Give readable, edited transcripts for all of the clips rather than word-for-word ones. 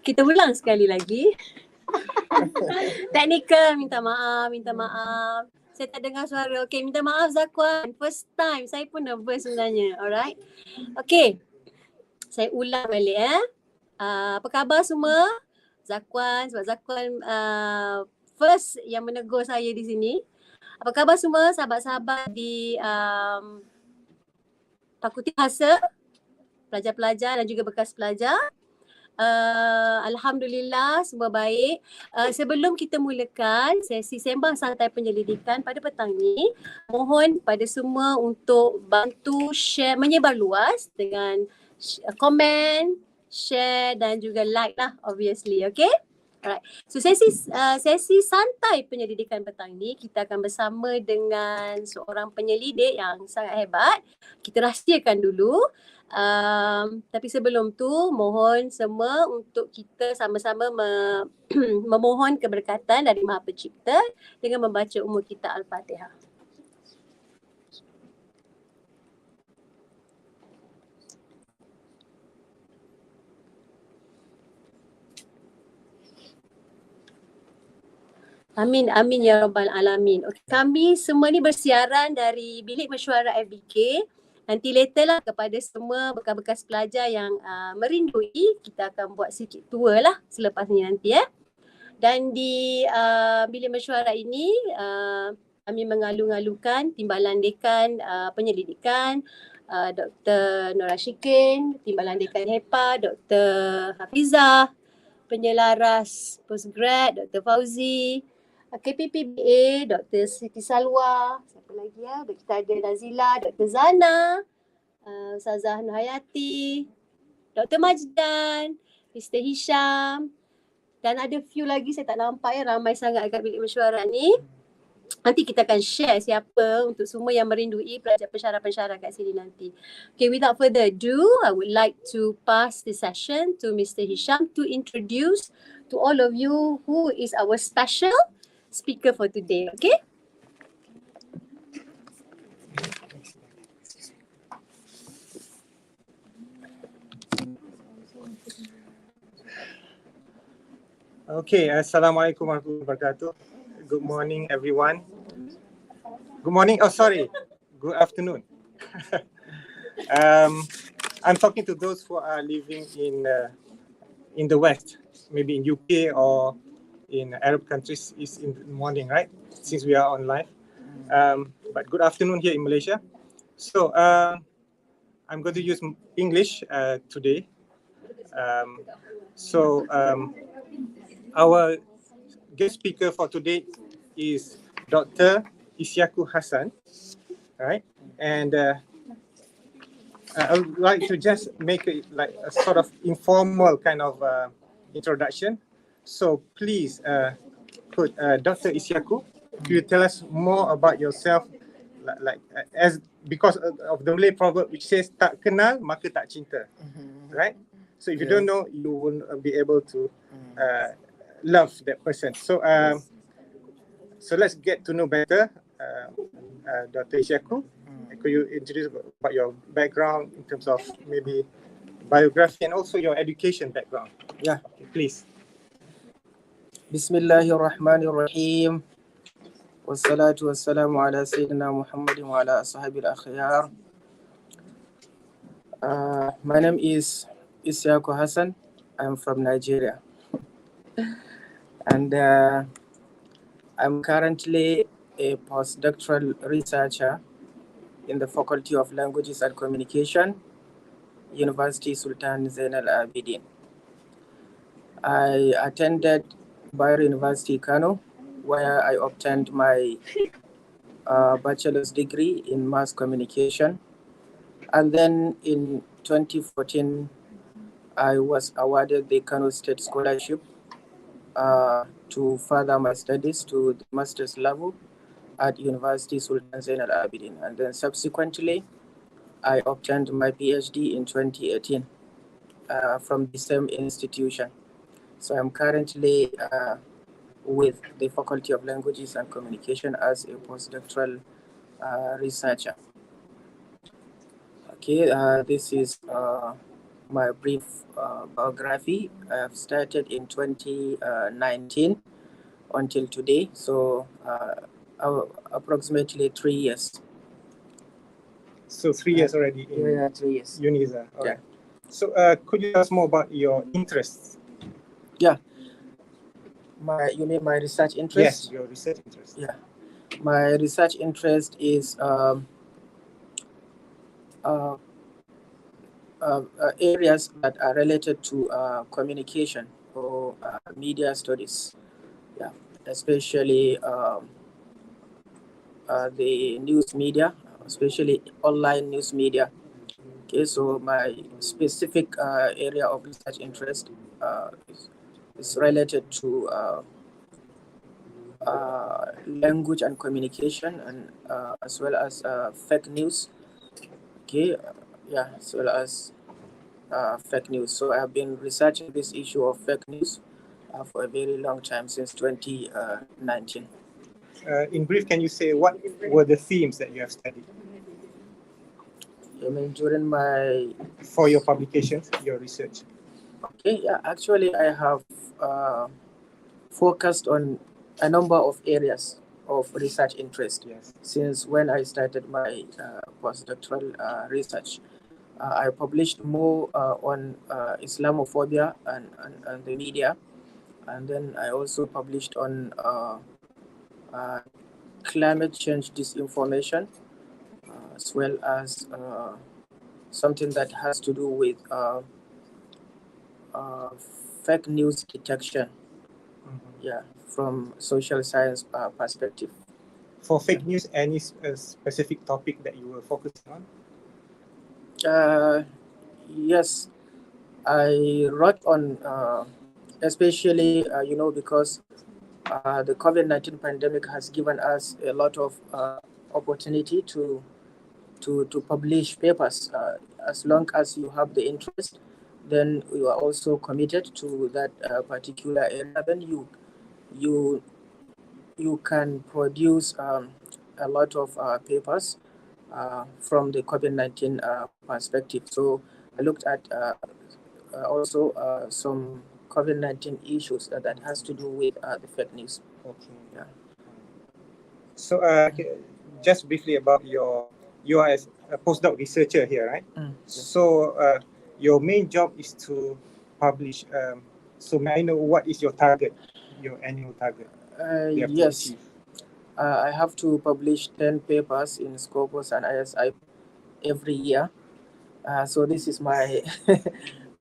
Kita ulang sekali lagi. Teknikal, minta maaf. Saya tak dengar suara. Okay, minta maaf Zakwan. First time, saya pun nervous sebenarnya. Alright. Okay, saya ulang balik apa khabar semua? Zakwan, sebab Zakwan first yang menegur saya di sini. Apa khabar semua sahabat-sahabat di Fakulti Bahasa, pelajar-pelajar dan juga bekas pelajar? Alhamdulillah semua baik. Sebelum kita mulakan sesi Sembang Santai Penyelidikan pada petang ni, mohon pada semua untuk bantu share, menyebar luas dengan komen, share dan juga like lah obviously, okay? Alright. So sesi santai penyelidikan petang ni kita akan bersama dengan seorang penyelidik yang sangat hebat. Kita rahsiakan dulu. Tapi sebelum tu mohon semua untuk kita sama-sama memohon keberkatan dari Maha Pencipta dengan membaca umur kita Al-Fatihah. Amin, amin ya rabbal alamin. Okay, kami semua ni bersiaran dari bilik mesyuarat FBK. Nanti later lah kepada semua bekas-bekas pelajar yang merindui, kita akan buat sikit tour lah selepas ni nanti Dan di bilik mesyuarat ini kami mengalu-alukan Timbalan Dekan Penyelidikan, Dr Nora Syikin, Timbalan Dekan HEPA, Dr Hafizah, Penyelaras Postgrad, Dr Fauzi, KPPBA, Dr Siti Salwa, siapa lagi kita ada Nazila, Dr Zana, Ustazah Nurhayati, Dr Majdan, Mr Hisham dan ada few lagi saya tak nampak ramai sangat kat bilik mesyuarat ni. Nanti kita akan share siapa untuk semua yang merindui pelajar pensyarah-pensyarah kat sini nanti. Okay, without further ado, I would like to pass the session to Mr Hisham to introduce to all of you who is our special speaker for today, okay? Okay, Assalamualaikum warahmatullahi wabarakatuh. Good morning everyone. Good morning, good afternoon. I'm talking to those who are living in the West, maybe in UK or in Arab countries. It's in the morning, right? Since we are on live. But good afternoon here in Malaysia. So I'm going to use English today. Our guest speaker for today is Dr Isyaku Hassan, right? And I would like to just make it like a sort of informal kind of introduction. So please, could Dr Isyaku, could you tell us more about yourself, because of the Malay proverb which says tak kenal maka tak cinta, right? So if you don't know, you won't be able to love that person. So let's get to know better Dr Isyaku. Could you introduce about your background in terms of maybe biography and also your education background? Yeah, okay, please. Bismillahirrahmanirrahim. Wassalatu wassalamu ala sayyidina Muhammadin wa ala ashabil akhyar. My name is Isyaku Hassan. I'm from Nigeria. And I'm currently a postdoctoral researcher in the Faculty of Languages and Communication, University Sultan Zain Al Abidin. I attended Bayer University, Kano, where I obtained my bachelor's degree in mass communication. And then in 2014, I was awarded the Kano State Scholarship to further my studies to the master's level at University Sultan Zain Al Abidin. And then subsequently, I obtained my PhD in 2018 from the same institution. So I'm currently with the Faculty of Languages and Communication as a postdoctoral researcher. Okay, this is my brief biography. I've started in 2019 until today, so approximately 3 years. So 3 years already in 3 years. UNISA. All Yeah. right. So could you tell us more about your interests? Yeah. You mean my research interest? Yes, your research interest. Yeah. My research interest is areas that are related to communication or media studies. Yeah, especially the news media, especially online news media. Okay, so my specific area of research interest is related to language and communication, and as well as fake news. Okay, yeah, as well as fake news. So I have been researching this issue of fake news for a very long time, since 2019. In brief, can you say what were the themes that you have studied I mean, during my for your publications, your research? Okay, yeah, actually, I have focused on a number of areas of research interest. Yes. Since when I started my postdoctoral research. I published more on Islamophobia and the media, and then I also published on climate change disinformation, as well as something that has to do with fake news detection. Yeah, from social science perspective. For fake news, any specific topic that you were focusing on? Yes, I wrote on especially because the COVID-19 pandemic has given us a lot of opportunity to publish papers. As long as you have the interest, then you are also committed to that particular area. Then you can produce a lot of papers from the COVID-19 perspective. So I looked at also some COVID-19 issues that has to do with the fake news. Okay. Yeah. So just briefly about you are as a postdoc researcher here, right? Yes. So your main job is to publish. So may I know what is your target, your annual target? You have to Yes. achieve? I have to publish 10 papers in Scopus and ISI every year. So this is my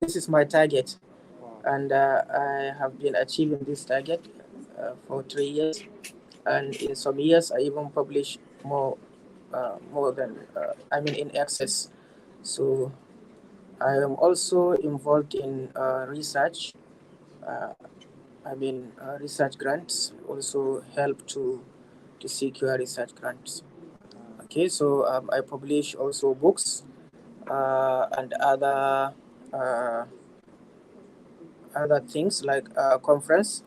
this is my target, and I have been achieving this target for 3 years, and in some years I even publish more than in excess. So I am also involved in research. Research grants also help to secure research grants. Okay, so I publish also books and other things like conference.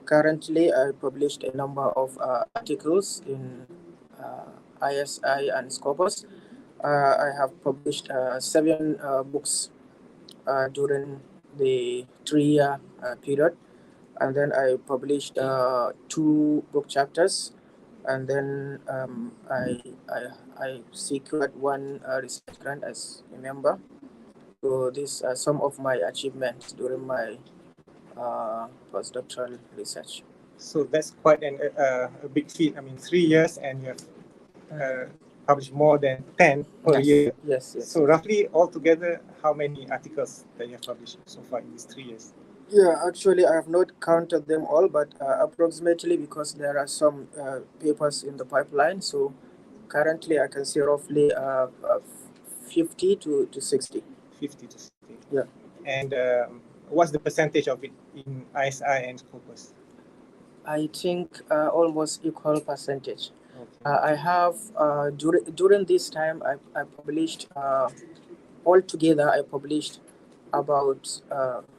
Currently, I published a number of articles in ISI and Scopus. I have published 7 books during the 3-year period, and then I published 2 book chapters, and then I secured 1 research grant as a member. So these are some of my achievements during my postdoctoral research. So that's quite a big feat. I mean, 3 years and you have published more than 10 per year. Yes. So roughly altogether, how many articles that you have published so far in these 3 years? Yeah, actually, I have not counted them all, but approximately, because there are some papers in the pipeline. So currently, I can say roughly 50 to 60. 50 to 60. Yeah. And what's the percentage of it in ISI and Scopus? I think almost equal percentage. Okay. I have during this time I published altogether I published about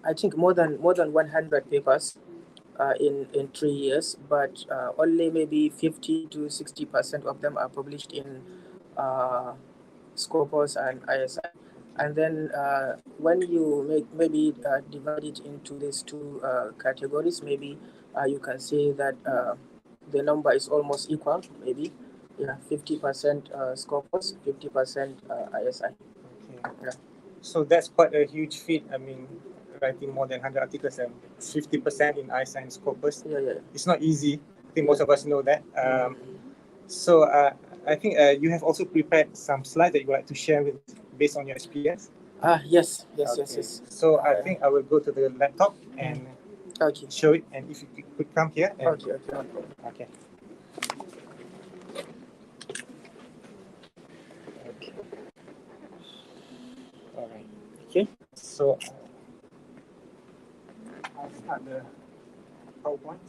I think more than 100 papers in 3 years, but only maybe 50 to 60% of them are published in Scopus and ISI. And then when you maybe divide it into these two categories, maybe you can say that the number is almost equal, maybe. Yeah, 50% Scopus, 50% ISI. Okay. Yeah. So that's quite a huge feat. I mean, writing more than 100 articles and 50% in ISI and Scopus. Yeah. It's not easy. I think most of us know that. So I think you have also prepared some slides that you would like to share with based on your experience. Yes. So I think I will go to the laptop and Okay. show it, and if you could come here. And, Okay. No problem. Okay. Okay. All right. Okay. So I'll start the PowerPoint.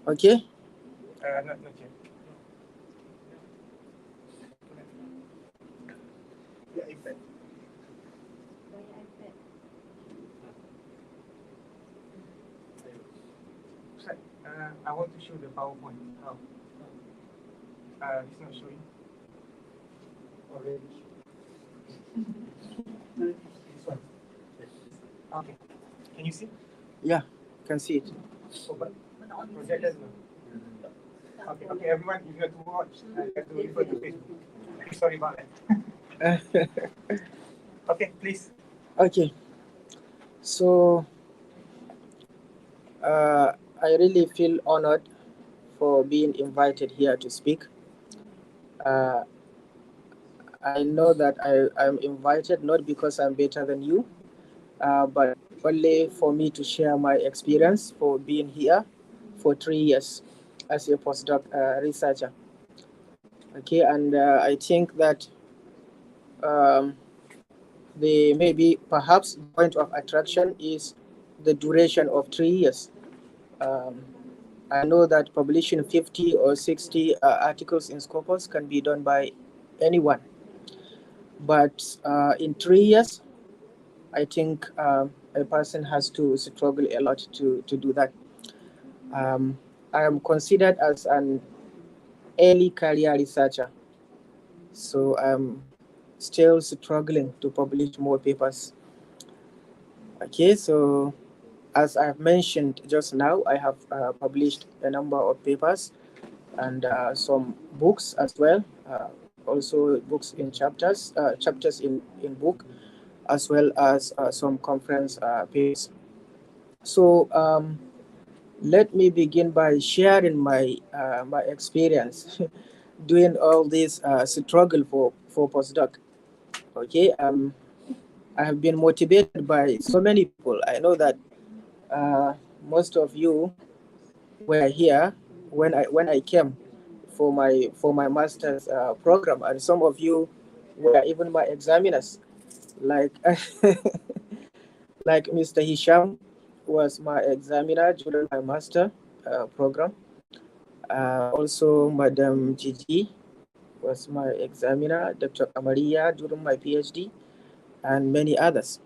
Okay. Not yet. Yeah, iPad. I want to show the PowerPoint. How? It's not showing. Already. This one. Okay. Can you see? Yeah, can see it. Oh, but projectors no. Okay, everyone, if you have to watch, you have to refer to Facebook. Sorry about that. Okay, please. Okay. So I really feel honored for being invited here to speak. I know that I'm invited not because I'm better than you, but only for me to share my experience for being here for 3 years as a postdoc researcher. Okay, and I think that the maybe perhaps the point of attraction is the duration of 3 years. I know that publishing 50 or 60 articles in Scopus can be done by anyone, but in 3 years, I think a person has to struggle a lot to do that. I am considered as an early career researcher, so I'm still struggling to publish more papers. Okay, so as I've mentioned just now, I have published a number of papers and some books as well, also books in chapters in book, as well as some conference papers. So let me begin by sharing my my experience doing all this struggle for postdoc. Okay, I have been motivated by so many people. I know that most of you were here when I came for my master's program, and some of you were even my examiners, like like Mr. Hisham was my examiner during my master program. Also, Madam Gigi was my examiner, Dr. Amaria during my PhD, and many others.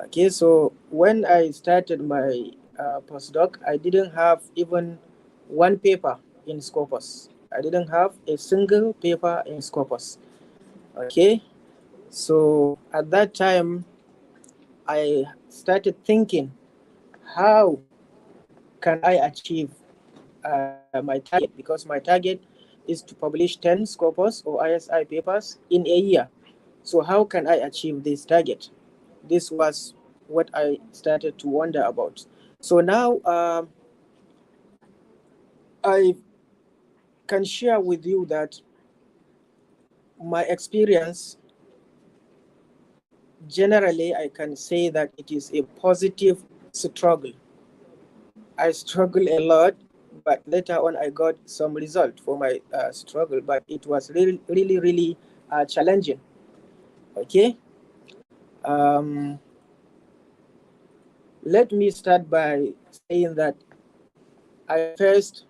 Okay, so when I started my postdoc, I didn't have even one paper in Scopus. I didn't have a single paper in Scopus. Okay, so at that time, I started thinking, how can I achieve my target? Because my target is to publish 10 Scopus or ISI papers in a year. So how can I achieve this target? This was what I started to wonder about. So now I can share with you that my experience, generally, I can say that it is a positive struggle. I struggle a lot, but later on I got some result for my struggle, but it was really challenging. Okay. Let me start by saying that I faced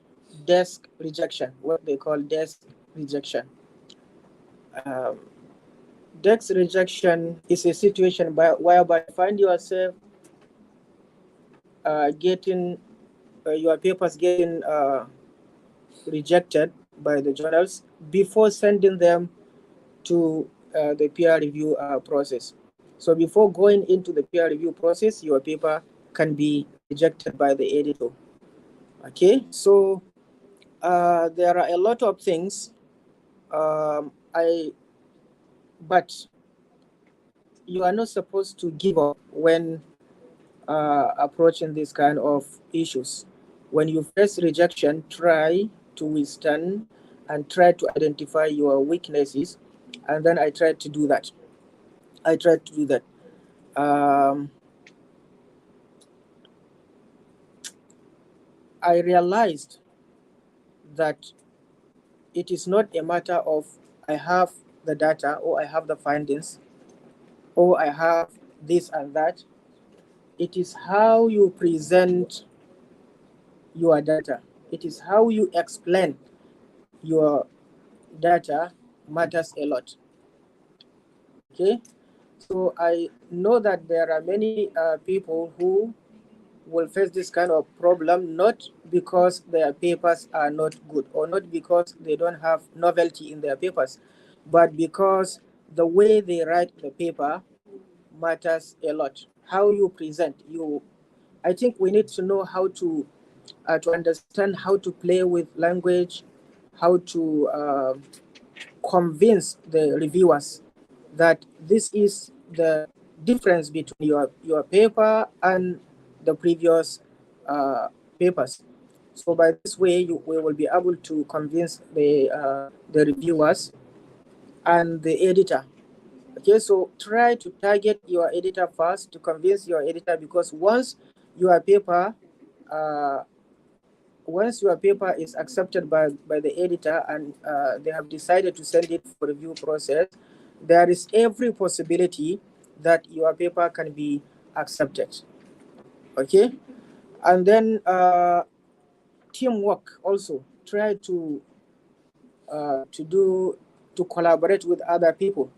desk rejection, what they call desk rejection. Dex rejection is a situation whereby you find yourself getting your papers getting rejected by the journals before sending them to the peer review process. So before going into the peer review process, your paper can be rejected by the editor. Okay, so there are a lot of things, but you are not supposed to give up when approaching this kind of issues. When you face rejection, try to withstand and try to identify your weaknesses. And then I tried to do that. I realized that it is not a matter of I have the data or I have the findings or I have this and that. It is how you present your data. It is how you explain your data matters a lot. Okay, so I know that there are many people who will face this kind of problem, not because their papers are not good or not because they don't have novelty in their papers, but because the way they write the paper matters a lot. How you present, I think we need to know how to understand how to play with language, how to convince the reviewers that this is the difference between your paper and the previous papers. So by this way, we will be able to convince the reviewers and the editor. Okay, so try to target your editor first to convince your editor, because once your paper is accepted by the editor and they have decided to send it for review process, there is every possibility that your paper can be accepted. Okay, and then teamwork also. Try to collaborate with other people.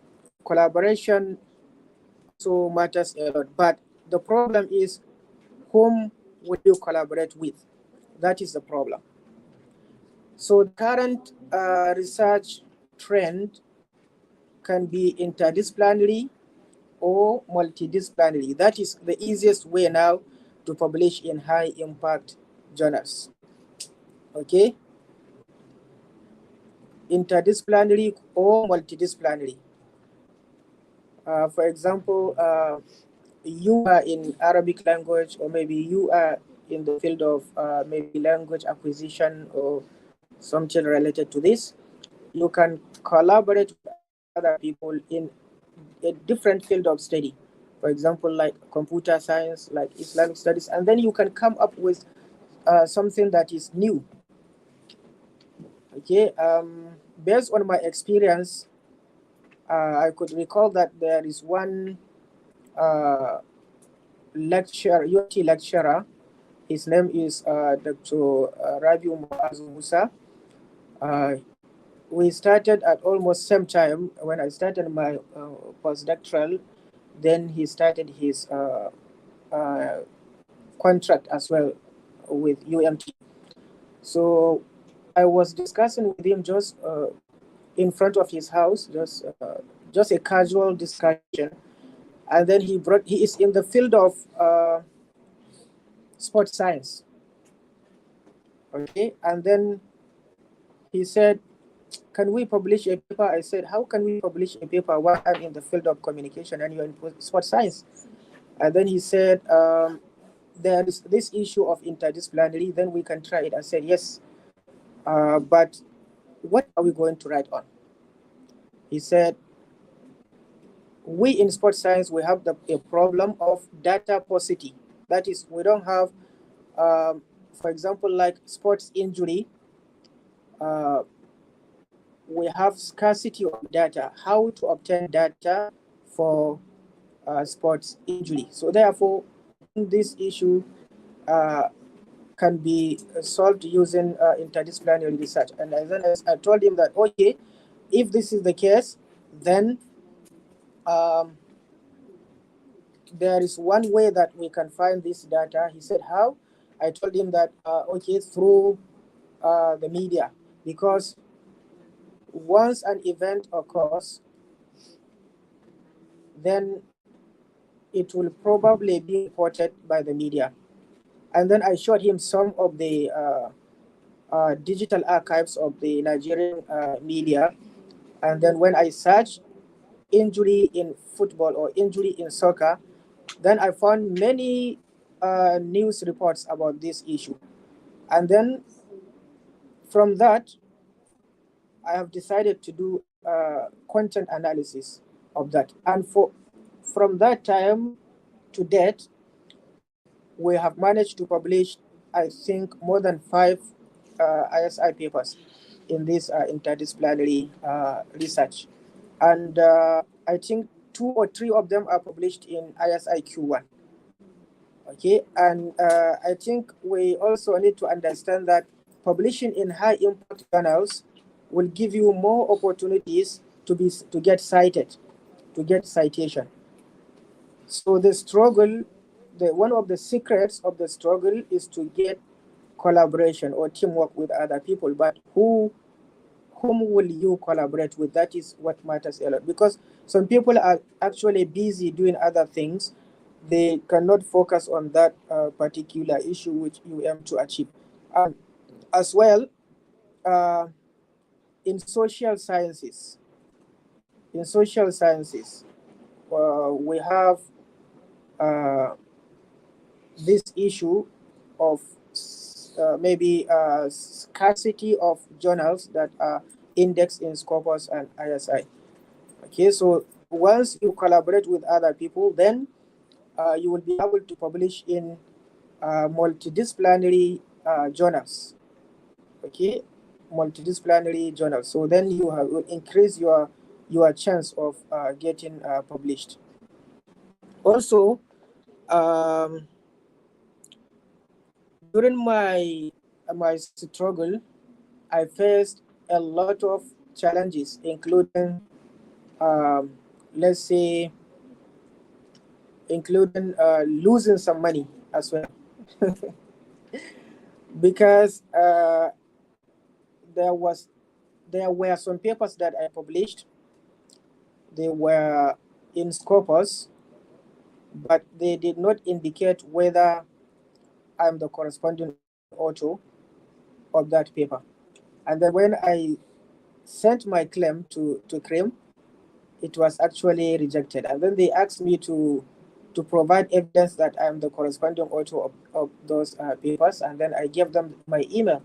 Collaboration also matters a lot, but the problem is whom will you collaborate with? That is the problem. So the current research trend can be interdisciplinary or multidisciplinary. That is the easiest way now to publish in high impact journals. Okay, interdisciplinary or multidisciplinary. For example, you are in Arabic language, or maybe you are in the field of maybe language acquisition or something related to this. You can collaborate with other people in a different field of study. For example, like computer science, like Islamic studies, and then you can come up with something that is new. Okay, based on my experience, I could recall that there is one UT lecturer. His name is Dr. Rabiu Muazu Musa. We started at almost same time when I started my postdoctoral. Then he started his contract as well with UMT. So I was discussing with him just in front of his house, just a casual discussion. And then he is in the field of sports science. Okay, and then he said, can we publish a paper? I said, how can we publish a paper while I'm in the field of communication and you're in sports science? And then he said, there is this issue of interdisciplinary, then we can try it. I said, yes, but what are we going to write on? He said, we in sports science, we have a problem of data paucity. That is, we don't have, for example, like sports injury, we have scarcity of data, how to obtain data for sports injury. So therefore, this issue can be solved using interdisciplinary research. And then I told him that, okay, if this is the case, then there is one way that we can find this data. He said, how? I told him that, okay, through the media, because once an event occurs, then it will probably be reported by the media. And then I showed him some of the digital archives of the Nigerian media. And then when I searched injury in football or injury in soccer, then I found many news reports about this issue. And then from that, I have decided to do content analysis of that. And from that time to date, we have managed to publish, I think, more than 5 ISI papers in this interdisciplinary research. And I think 2 or 3 of them are published in ISI Q1. Okay, and I think we also need to understand that publishing in high impact journals will give you more opportunities to get cited, to get citation. So the struggle, one of the secrets of the struggle is to get collaboration or teamwork with other people. But whom will you collaborate with? That is what matters a lot, because some people are actually busy doing other things. They cannot focus on that particular issue which you aim to achieve. As well, in social sciences, we have this issue of maybe scarcity of journals that are indexed in Scopus and ISI. Okay, so once you collaborate with other people, then you will be able to publish in multidisciplinary journals. Okay, multidisciplinary journals. So then you will increase your chance of getting published. Also, during my struggle, I faced a lot of challenges, including, let's say, losing some money as well, because there were some papers that I published. They were in Scopus, but they did not indicate whether I'm the corresponding author of that paper. And then when I sent my claim to CRIM, it was actually rejected. And then they asked me to provide evidence that I'm the corresponding author of those papers. And then I gave them my email,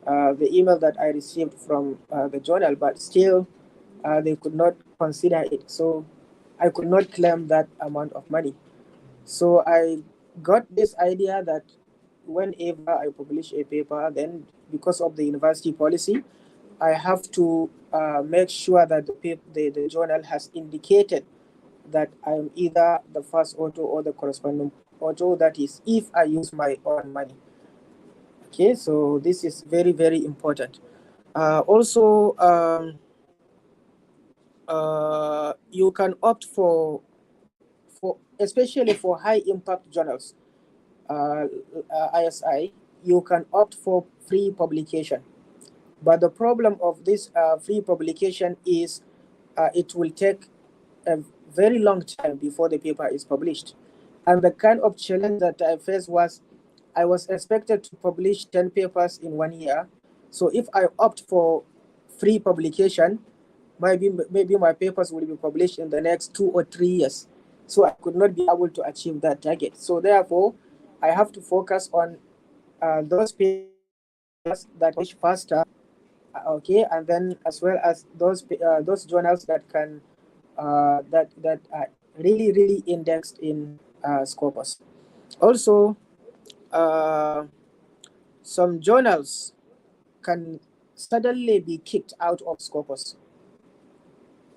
the email that I received from the journal, but still they could not consider it. So I could not claim that amount of money. So I got this idea that whenever I publish a paper, then because of the university policy, I have to make sure that the journal has indicated that I'm either the first author or the corresponding author. That is, if I use my own money. Okay, so this is very, very important. Also, you can opt for especially for high impact journals, ISI, you can opt for free publication. But the problem of this free publication is it will take a very long time before the paper is published. And the kind of challenge that I faced was I was expected to publish 10 papers in 1 year. So if I opt for free publication, maybe my papers will be published in the next 2 or 3 years. So I could not be able to achieve that target. So therefore, I have to focus on those papers that publish faster, okay, and then as well as those journals that can that are really indexed in Scopus. Also, some journals can suddenly be kicked out of Scopus.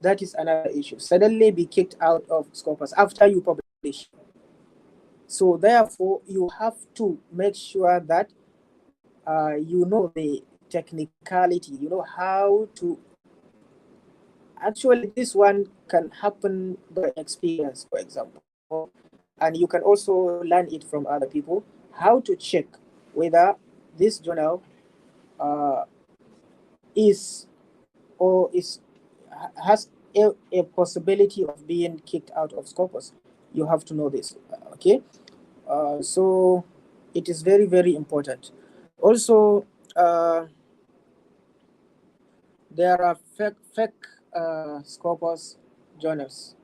That is another issue. Suddenly be kicked out of Scopus after you publish. So therefore, you have to make sure that you know the technicality, you know how to actually this one can happen by experience, for example, and you can also learn it from other people, how to check whether this journal is or is has a possibility of being kicked out of Scopus. You have to know this, okay? So it is very, very important. Also, there are fake Scopus journals.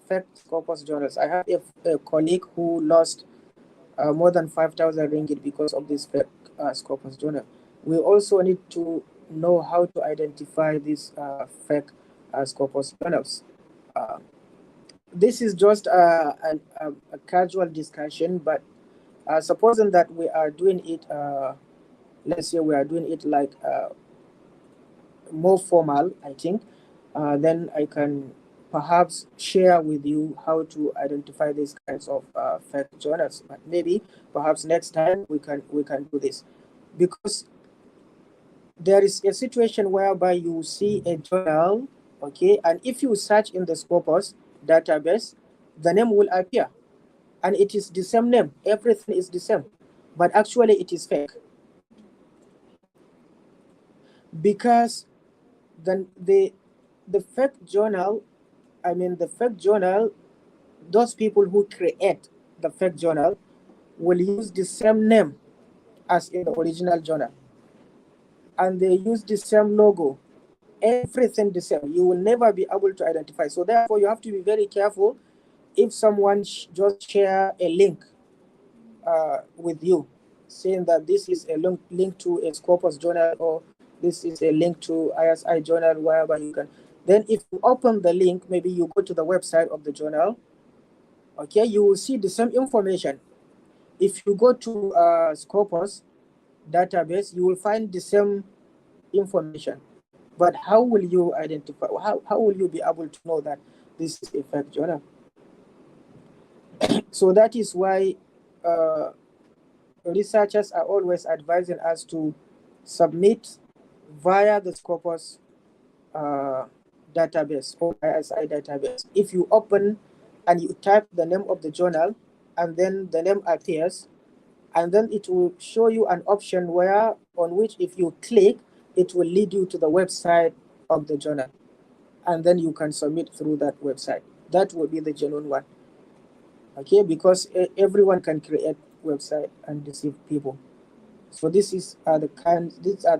Fake Scopus journals. I have a colleague who lost more than 5,000 ringgit because of this fake Scopus journal. We also need to know how to identify these fake Scopus journals. This is just a casual discussion, but supposing that we are doing it, let's say we are doing it like more formal, I think, then I can perhaps share with you how to identify these kinds of fake journals. But maybe perhaps next time we can do this, because there is a situation whereby you see a journal, okay, and if you search in the Scopus database, the name will appear, and it is the same name. Everything is the same, but actually it is fake, because then the fake journal, the fake journal, those people who create the fake journal will use the same name as in the original journal, and they use the same logo, everything the same. You will never be able to identify. So therefore, you have to be very careful if someone just share a link with you, saying that this is a link to a Scopus journal, or this is a link to ISI journal, wherever you can. Then if you open the link, maybe you go to the website of the journal, okay, you will see the same information. If you go to Scopus database, you will find the same information. But how will you identify, how will you be able to know that this is a fake journal? So that is why researchers are always advising us to submit via the Scopus database or ISI database. If you open and you type the name of the journal, and then the name appears, and then it will show you an option on which if you click, it will lead you to the website of the journal, and then you can submit through that website. That will be the genuine one, okay? Because everyone can create website and deceive people. So these are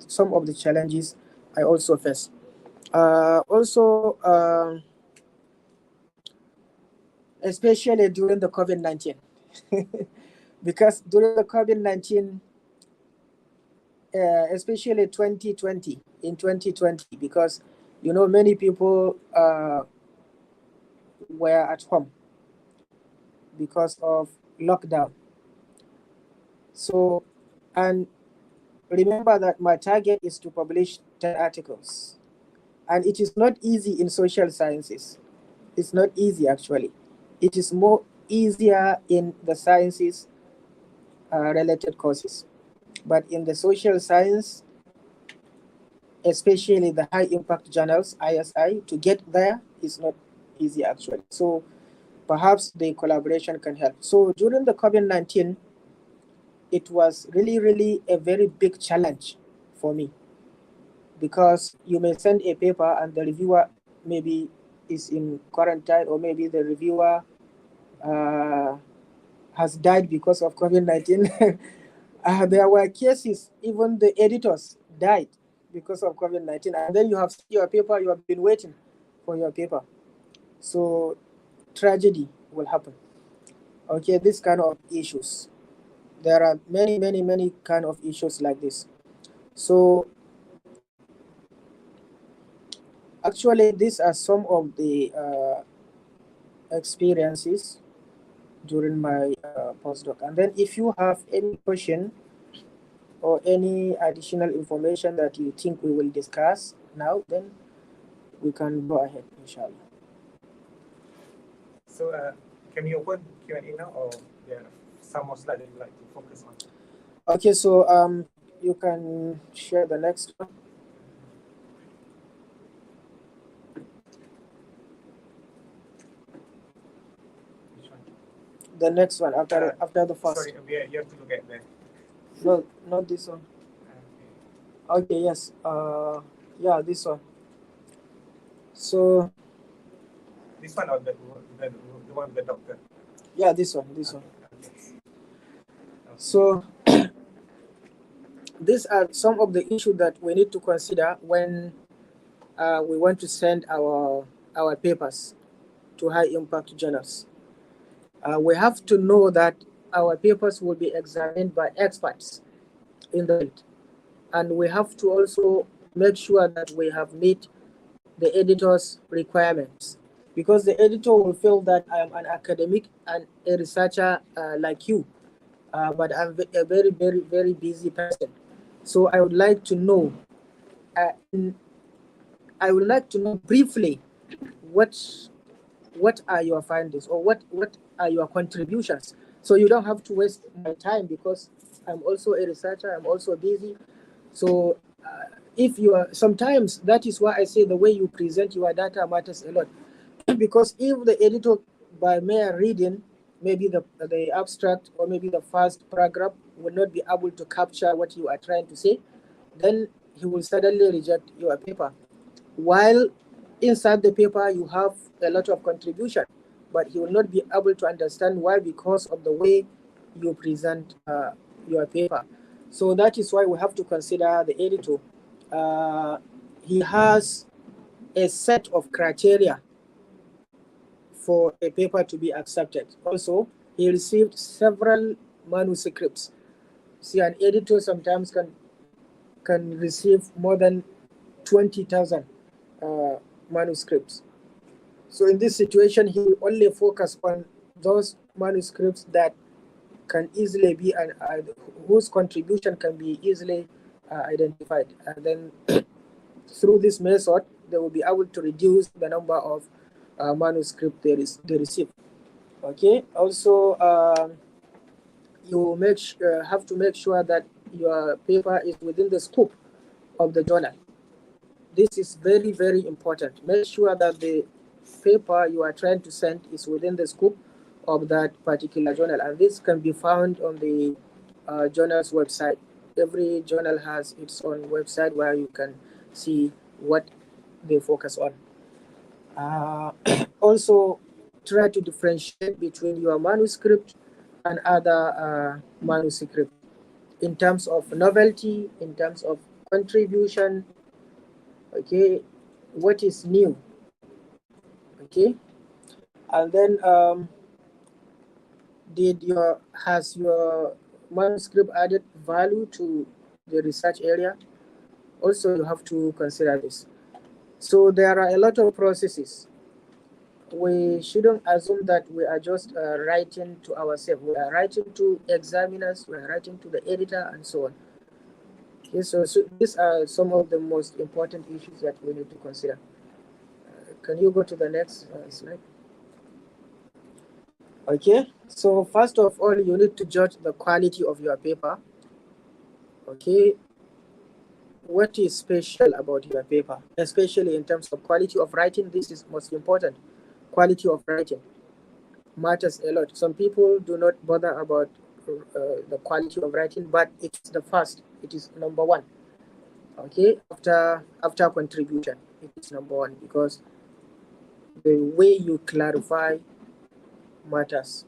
some of the challenges I also face. Especially during the COVID-19, because during the COVID-19, especially in 2020, because many people were at home because of lockdown. So, and remember that my target is to publish 10 articles, and it is not easy in social sciences. It's not easy, actually. It is more easier in the sciences related courses, but in the social science, especially the high impact journals, ISI, to get there is not easy, actually. So perhaps the collaboration can help. So during the COVID-19, it was really, really a very big challenge for me, because you may send a paper and the reviewer maybe is in quarantine, or maybe the reviewer has died because of COVID-19. There were cases, even the editors died because of COVID-19, and then you have your paper, you have been waiting for your paper. So tragedy will happen. Okay, this kind of issues. There are many, many, many kind of issues like this. So actually, these are some of the experiences during my postdoc. And then if you have any question or any additional information that you think we will discuss now, then we can go ahead, inshallah. So can you open Q&A now, or there are some more slides that you'd like to focus on? Okay, so you can share the next one. The next one after the first. Sorry, you have to look at that. No, not this one. Okay, yes. Yeah, this one. So This one or the one with the doctor? yeah, this one. Okay. So these are some of the issues that we need to consider when we want to send our papers to high impact journals. We have to know that our papers will be examined by experts in the field, and we have to also make sure that we have met the editor's requirements, because the editor will feel that I am an academic and a researcher like you, but I'm a very, very, very busy person. So I would like to know, briefly what are your findings, or what are your contributions, so you don't have to waste my time, because I'm also a researcher, I'm also busy. So if you are, sometimes that is why I say the way you present your data matters a lot. Because if the editor, by mere reading, maybe the abstract or maybe the first paragraph, will not be able to capture what you are trying to say, then he will suddenly reject your paper. While inside the paper you have a lot of contribution, but he will not be able to understand why, because of the way you present your paper. So that is why we have to consider the editor. He has a set of criteria for a paper to be accepted. Also, he received several manuscripts. See, an editor sometimes can receive more than 20,000 manuscripts. So in this situation, he will only focus on those manuscripts that can easily be whose contribution can be easily identified, and then through this method they will be able to reduce the number of manuscripts they receive. Okay. Also, you have to make sure that your paper is within the scope of the journal. This is very, very important. Make sure that the paper you are trying to send is within the scope of that particular journal, and this can be found on the journal's website. Every journal has its own website where you can see what they focus on. Also, try to differentiate between your manuscript and other manuscript in terms of novelty, in terms of contribution. Okay, what is new? Okay, and then has your manuscript added value to the research area? Also, you have to consider this. So there are a lot of processes. We shouldn't assume that we are just writing to ourselves. We are writing to examiners, we are writing to the editor, and so on. Okay, so these are some of the most important issues that we need to consider. Can you go to the next slide? Okay, so first of all, you need to judge the quality of your paper. Okay, what is special about your paper, especially in terms of quality of writing? This is most important. Quality of writing matters a lot. Some people do not bother about the quality of writing, but it's the first. It is number one. Okay, after contribution, it is number one, because the way you clarify matters.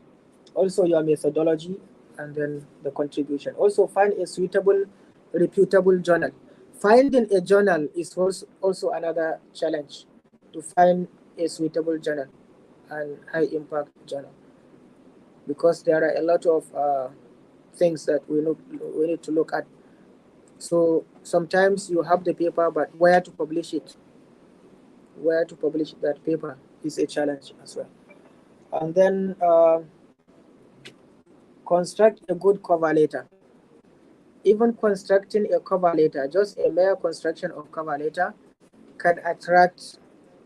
Also, your methodology, and then the contribution. Also, find a suitable, reputable journal. Finding a journal is also another challenge, to find a suitable journal and high impact journal, because there are a lot of things that we need to look at. So sometimes you have the paper, but where to publish it? Where to publish that paper is a challenge as well. And then construct a good cover letter. Even constructing a cover letter, just a mere construction of cover letter, can attract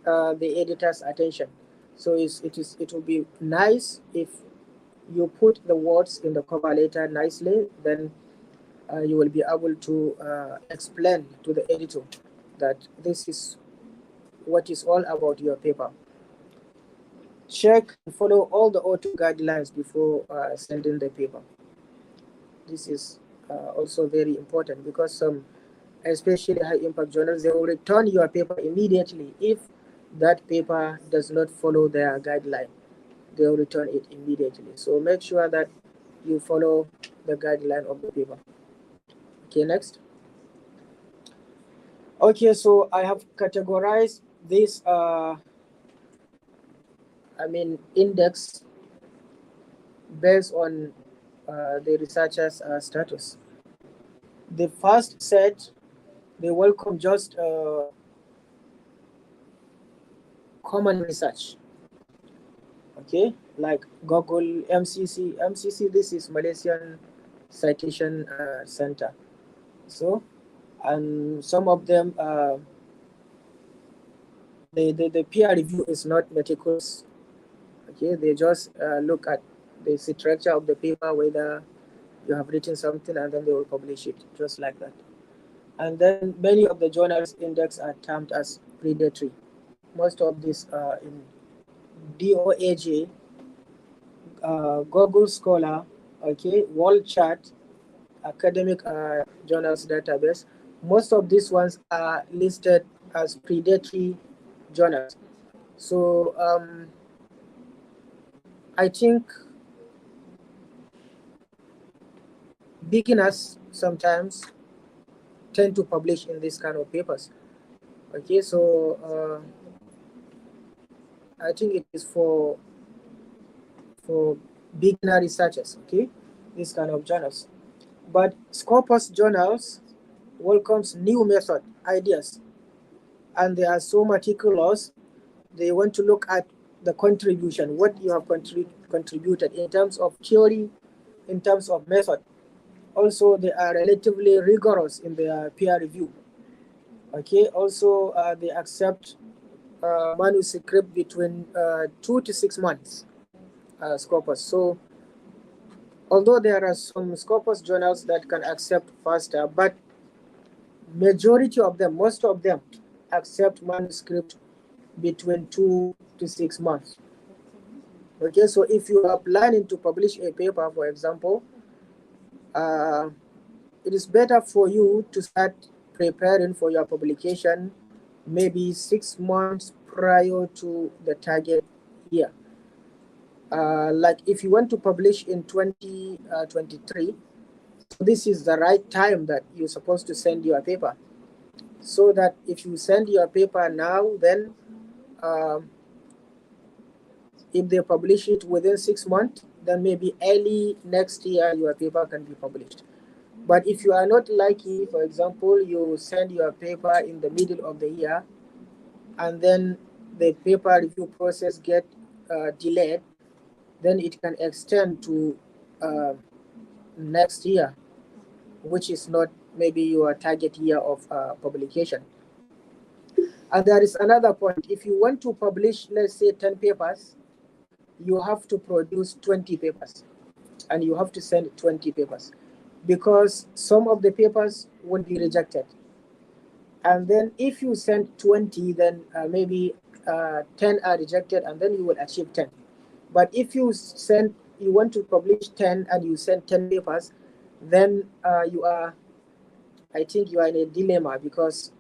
the editor's attention. So it will be nice if you put the words in the cover letter nicely. Then you will be able to explain to the editor that this is what is all about your paper. check and follow all the auto guidelines before sending the paper. This is also very important, because some, especially high impact journals, they will return your paper immediately if that paper does not follow their guideline. They will return it immediately. So make sure that you follow the guideline of the paper. Okay, next. Okay, so I have categorized this index based on the researcher's status. The first set, they welcome just common research. Okay, like Google, MCC, this is Malaysian Citation Center. So, and some of them, the peer review is not meticulous. Okay, they just look at the structure of the paper, whether you have written something, and then they will publish it, just like that. And then many of the journals index are termed as predatory. Most of this in DOAJ, Google Scholar, okay, World Chart, Academic Journals Database. Most of these ones are listed as predatory journals. So I think beginners sometimes tend to publish in this kind of papers. Okay, so I think it is for beginner researchers, okay, this kind of journals. But Scopus journals welcomes new method ideas, and they are so meticulous. They want to look at the contribution, what you have contributed in terms of theory, in terms of method. Also, they are relatively rigorous in their peer review. Okay, also they accept manuscript between 2 to 6 months Scopus. So although there are some Scopus journals that can accept faster, but majority of them, most of them, accept manuscript between 2 to 6 months. Okay, so if you are planning to publish a paper, for example, it is better for you to start preparing for your publication maybe 6 months prior to the target year. Like if you want to publish in 2023, so this is the right time that you're supposed to send your paper. So that if you send your paper now, then if they publish it within 6 months, then maybe early next year your paper can be published. But if you are not lucky, for example, you send your paper in the middle of the year, and then the paper review process get delayed, then it can extend to next year, which is not maybe your target year of publication. And there is another point. If you want to publish, let's say 10 papers, you have to produce 20 papers, and you have to send 20 papers, because some of the papers will be rejected. And then if you send 20, then maybe 10 are rejected, and then you will achieve 10. But if you want to publish 10 and you send 10 papers, then I think you are in a dilemma, because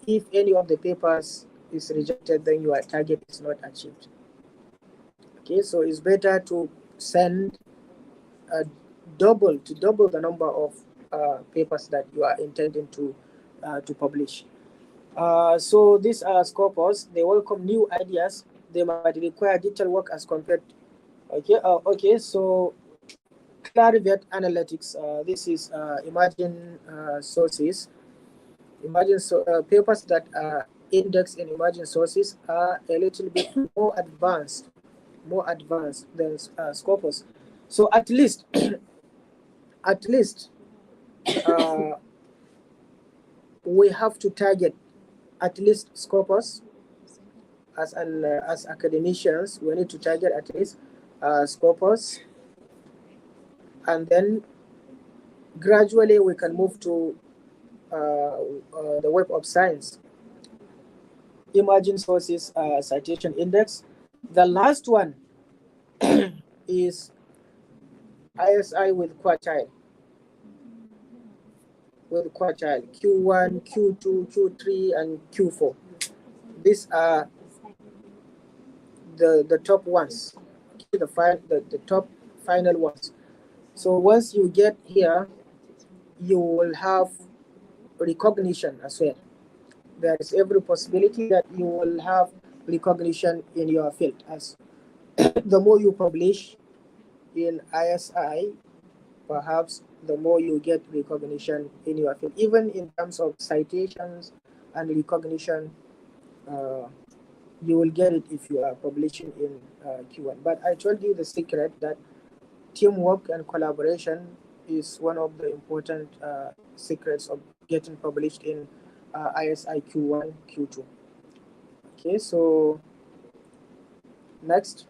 if any of the papers is rejected, then your target is not achieved. Okay, so it's better to send double the number of papers that you are intending to publish. So these are Scopus. They welcome new ideas. They might require detailed work as compared. Okay. So Clarivet Analytics. This is emerging sources. Papers that are indexed in emerging sources are a little bit more advanced than Scopus. So at least we have to target at least Scopus. As academicians, we need to target at least Scopus, and then gradually we can move to the Web of Science, Emerging Sources Citation Index, The last one is ISI with quartile. With quartile Q1, Q2, Q3, and Q4. These are the top ones, the top final ones. So once you get here, you will have recognition as well. There is every possibility that you will have recognition in your field. As the more you publish in ISI, perhaps the more you get recognition in your field, even in terms of citations and recognition. You will get it if you are publishing in Q1. But I told you the secret that teamwork and collaboration is one of the important secrets of getting published in ISI Q1, Q2. Okay, so next.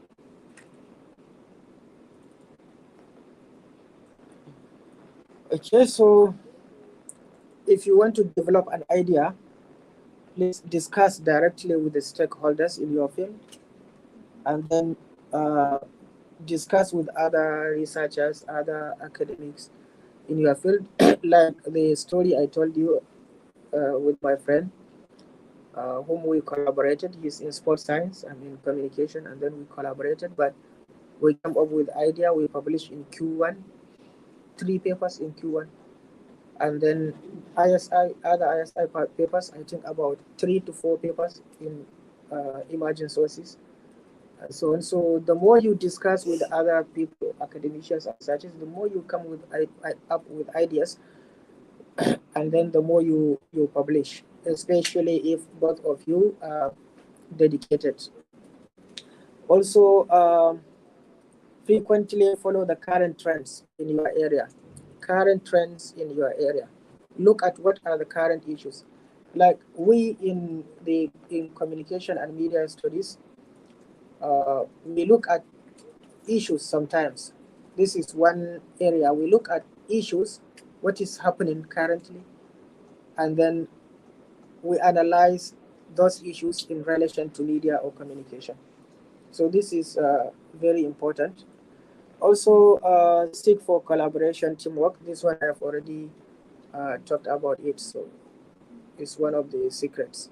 Okay, so if you want to develop an idea, please discuss directly with the stakeholders in your field, and then discuss with other researchers, other academics in your field, like the story I told you with my friend, whom we collaborated. He's in sports science, I'm in communication, and then we collaborated, but we come up with idea. We published in Q1, 3 papers in Q1, and then other ISI papers, I think about 3 to 4 papers in emerging sources. So the more you discuss with other people, academicians and such, the more you come with up with ideas, and then the more you publish, especially if both of you are dedicated. Also, frequently follow the current trends in your area. Current trends in your area. Look at what are the current issues. Like we in communication and media studies, we look at issues sometimes. This is one area. We look at issues, what is happening currently, and then we analyze those issues in relation to media or communication. So this is very important. Also, seek for collaboration, teamwork. This one I've already talked about it, so it's one of the secrets.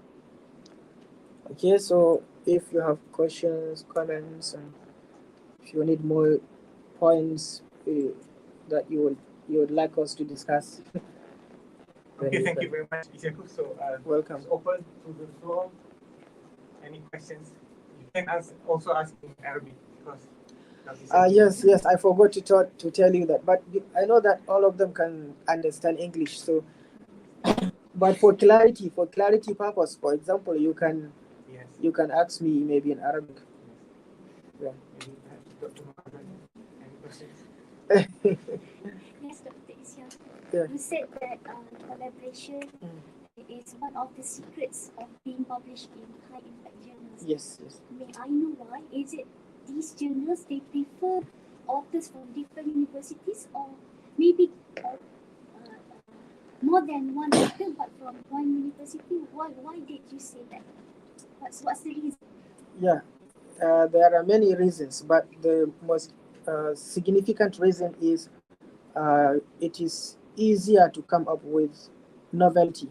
Okay, so if you have questions, comments, and if you need more points that you would like us to discuss. Okay, thank you very much, Isyaku. So welcome. It's open to the floor. Any questions? You can also ask in Arabic because. Yes, I forgot to tell you that, but I know that all of them can understand English. So, but for clarity purpose, for example, you can ask me maybe in Arabic. Yeah. Any questions? Yes, Dr. Isyaku. Yeah. You said that collaboration is one of the secrets of being published in high impact journals. Yes. May I know why? Is it these journals they prefer authors from different universities, or maybe more than one author but from one university? Why did you say that? What's the reason? Yeah, there are many reasons, but the most significant reason is it is easier to come up with novelty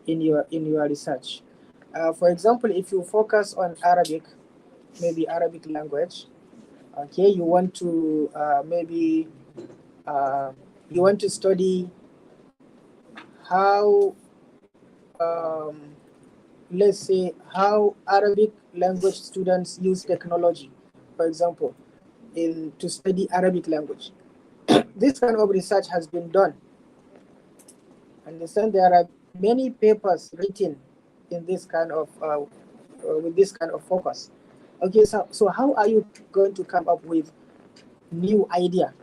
in your research. For example, if you focus on Arabic, maybe Arabic language, okay, you want to you want to study how let's say how Arabic language students use technology, for example, to study Arabic language. This kind of research has been done. Understand, there are many papers written in this kind of with this kind of focus. Okay, so how are you going to come up with new idea?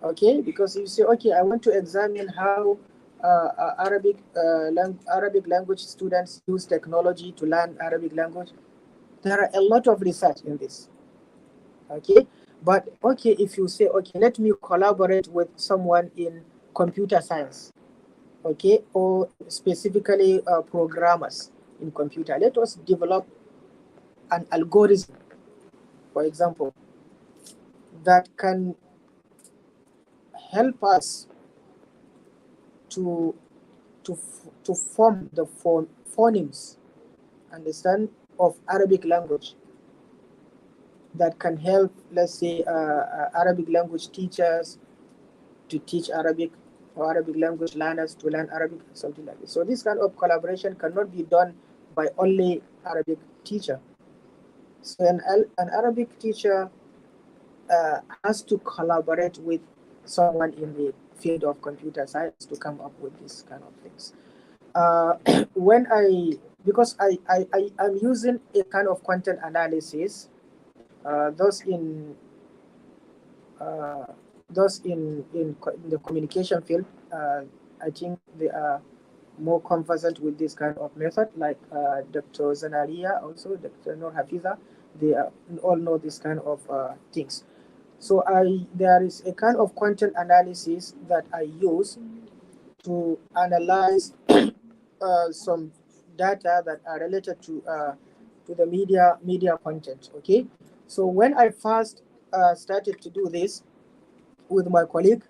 Okay, because you say, okay, I want to examine how Arabic language students use technology to learn Arabic language. There are a lot of research in this. Okay, but okay, if you say, okay, let me collaborate with someone in computer science, okay, or specifically programmers in computer, let us develop an algorithm, for example, that can help us to form the phonemes, understand, of Arabic language, that can help, let's say, Arabic language teachers to teach Arabic, or Arabic language learners to learn Arabic, something like this. So this kind of collaboration cannot be done by only Arabic teacher. So an Arabic teacher has to collaborate with someone in the field of computer science to come up with these kind of things. Because I'm using a kind of content analysis, those in the communication field, I think they are more conversant with this kind of method, like Dr. Zanaria, also Dr. Nur Hafiza, they all know this kind of things. So there is a kind of content analysis that I use to analyze some data that are related to the media content. Okay, so when I first started to do this with my colleague,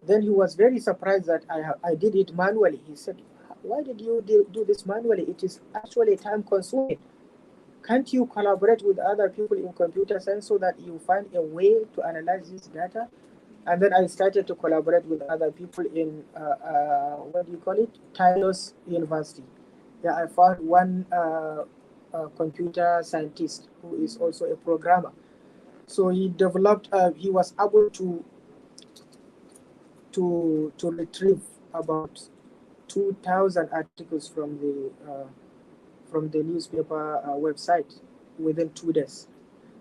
then he was very surprised that I did it manually. He said, "Why did you do this manually? It is actually time consuming. Can't you collaborate with other people in computer science so that you find a way to analyze this data?" And then I started to collaborate with other people in what do you call it, Tylos University. Yeah, I found one computer scientist who is also a programmer. So he developed. He was able to retrieve about 2,000 articles from the newspaper website within 2 days.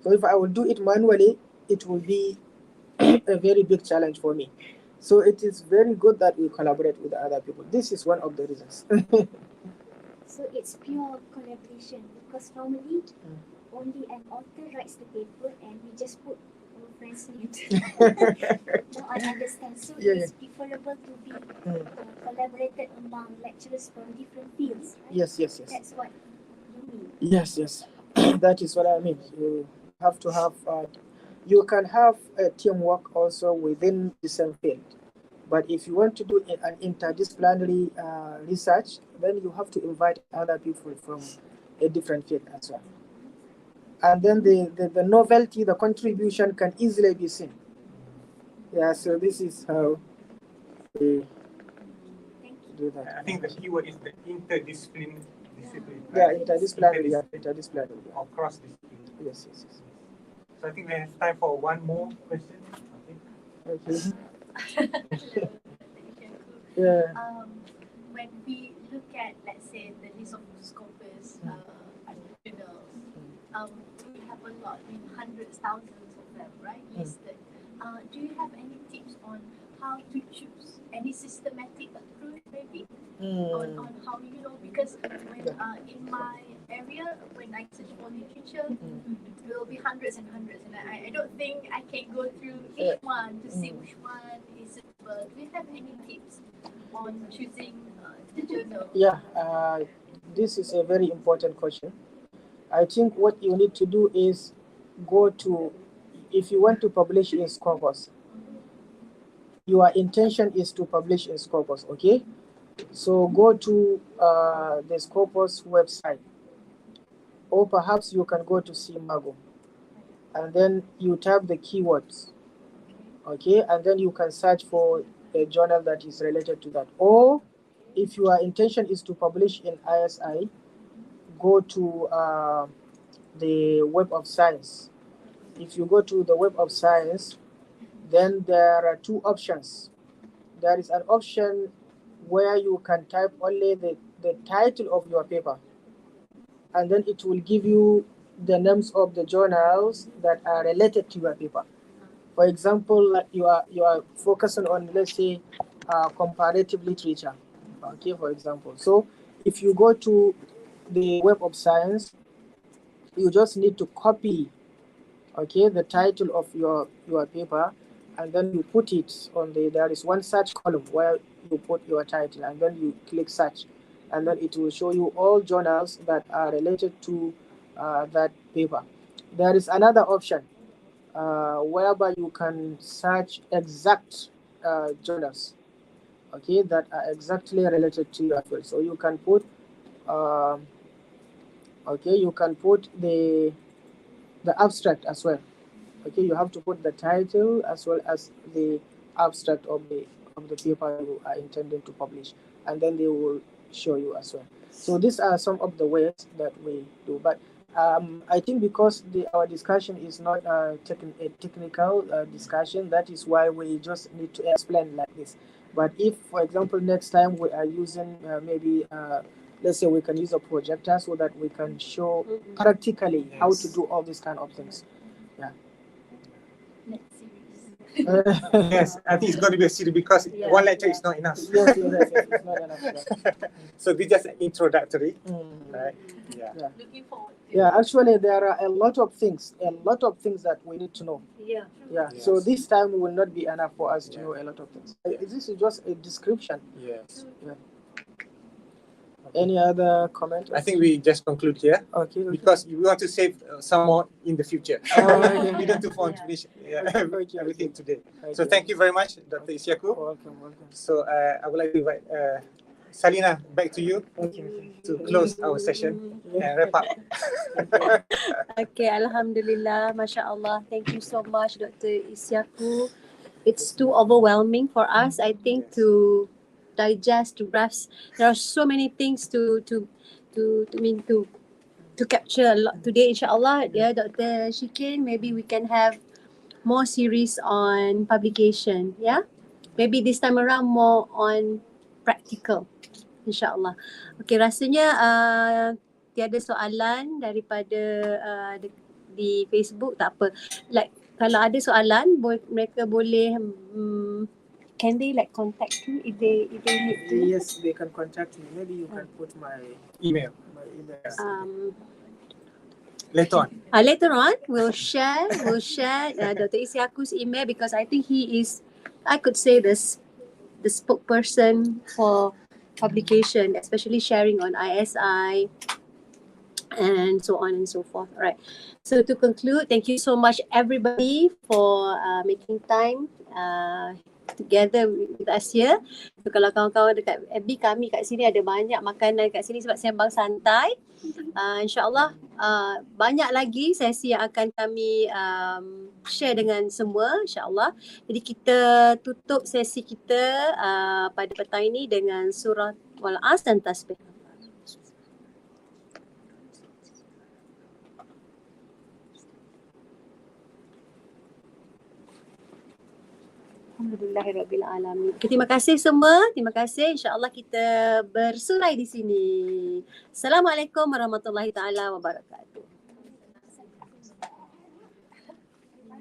So if I will do it manually, it will be a very big challenge for me. So it is very good that we collaborate with other people. This is one of the reasons. So it's pure collaboration, because normally only an author writes the paper and we just put our friend's name. Now I understand. So it's preferable to be collaborated among lecturers from different fields, right? Yes. That's what you mean. Yes. That is what I mean. You have to have, you can have a teamwork also within the same field. But if you want to do an interdisciplinary research, then you have to invite other people from a different field as well. And then the novelty, the contribution can easily be seen. Yeah, so this is how we do that. I think the keyword is the interdisciplinary. Yeah, interdisciplinary. Or cross-disciplinary. Yes. So I think we have time for one more question. Okay. When we look at, let's say, the list of scopers, journals, we have a lot, hundreds, thousands of them, right, listed. Do you have any tips on how to choose any systematic approach, maybe, on how, because when in my area, when I search for literature, there will be hundreds and hundreds, and I don't think I can go through each one to see which one is suitable. Do you have any tips on choosing the journal? Yeah, this is a very important question. I think what you need to do is if you want to publish in Scopus, your intention is to publish in Scopus, okay? So go to the Scopus website, or perhaps you can go to Simago, and then you type the keywords, okay? And then you can search for a journal that is related to that. Or if your intention is to publish in ISI, go to the Web of Science. If you go to the Web of Science, then there are two options. There is an option where you can type only the title of your paper, and then it will give you the names of the journals that are related to your paper. For example, you are focusing on, let's say, comparative literature, okay, for example. So if you go to the Web of Science, you just need to copy, okay, the title of your paper, and then you put it on there is one search column where you put your title, and then you click search, and then it will show you all journals that are related to that paper. There is another option whereby you can search exact journals, okay, that are exactly related to your field. So you can put okay, you can put the abstract as well. Okay, you have to put the title as well as the abstract of the paper you are intending to publish, and then they will show you as well. So these are some of the ways that we do. But I think because our discussion is not a technical discussion, that is why we just need to explain like this. But if, for example, next time we are using maybe let's say we can use a projector so that we can show practically how to do all these kind of things. Yeah. Next series. Yes, I think it's going to be a series because one lecture is not enough. Yes, it's not enough. Yeah. So this is just introductory, right? Yeah. Yeah. Looking forward to Yeah, actually there are a lot of things that we need to know. Yeah. Yeah. Yes. So this time will not be enough for us to know a lot of things. This is just a description. Yes. Yeah. Any other comment? I think we just conclude here Okay. because we want to save some more in the future. Okay. We don't want to finish Okay. everything today. Okay. So thank you very much, Dr. Isyaku. Welcome. So I would like to invite Salina back to you to close our session and wrap up. Okay, Alhamdulillah, Masya Allah. Thank you so much, Dr. Isyaku. It's too overwhelming for us, I think, to digest, to grasp. There are so many things to capture a lot today, inshallah. Yeah, Dr. Shikin, maybe we can have more series on publication. Yeah, maybe this time around more on practical, inshallah. Okay, rasanya tiada soalan daripada di Facebook, tak apa. Like kalau ada soalan, mereka boleh can they like contact you if they need to? Yes, they can contact me. Maybe you can put my Email. Um, Later on. later on, we'll share Dr. Isyaku's email because I think he is, I could say this, the spokesperson for publication, especially sharing on ISI and so on and so forth. All right. So to conclude, thank you so much everybody for making time together with us here. So kalau kawan-kawan dekat FB kami kat sini ada banyak makanan kat sini sebab Sembang Santai. InsyaAllah banyak lagi sesi yang akan kami share dengan semua, insyaAllah. Jadi kita tutup sesi kita pada petang ini dengan surah Wal-As dan tasbih. Alhamdulillahirrabbilalamin. Okay, terima kasih semua. Terima kasih. InsyaAllah kita bersurai di sini. Assalamualaikum warahmatullahi taala wabarakatuh.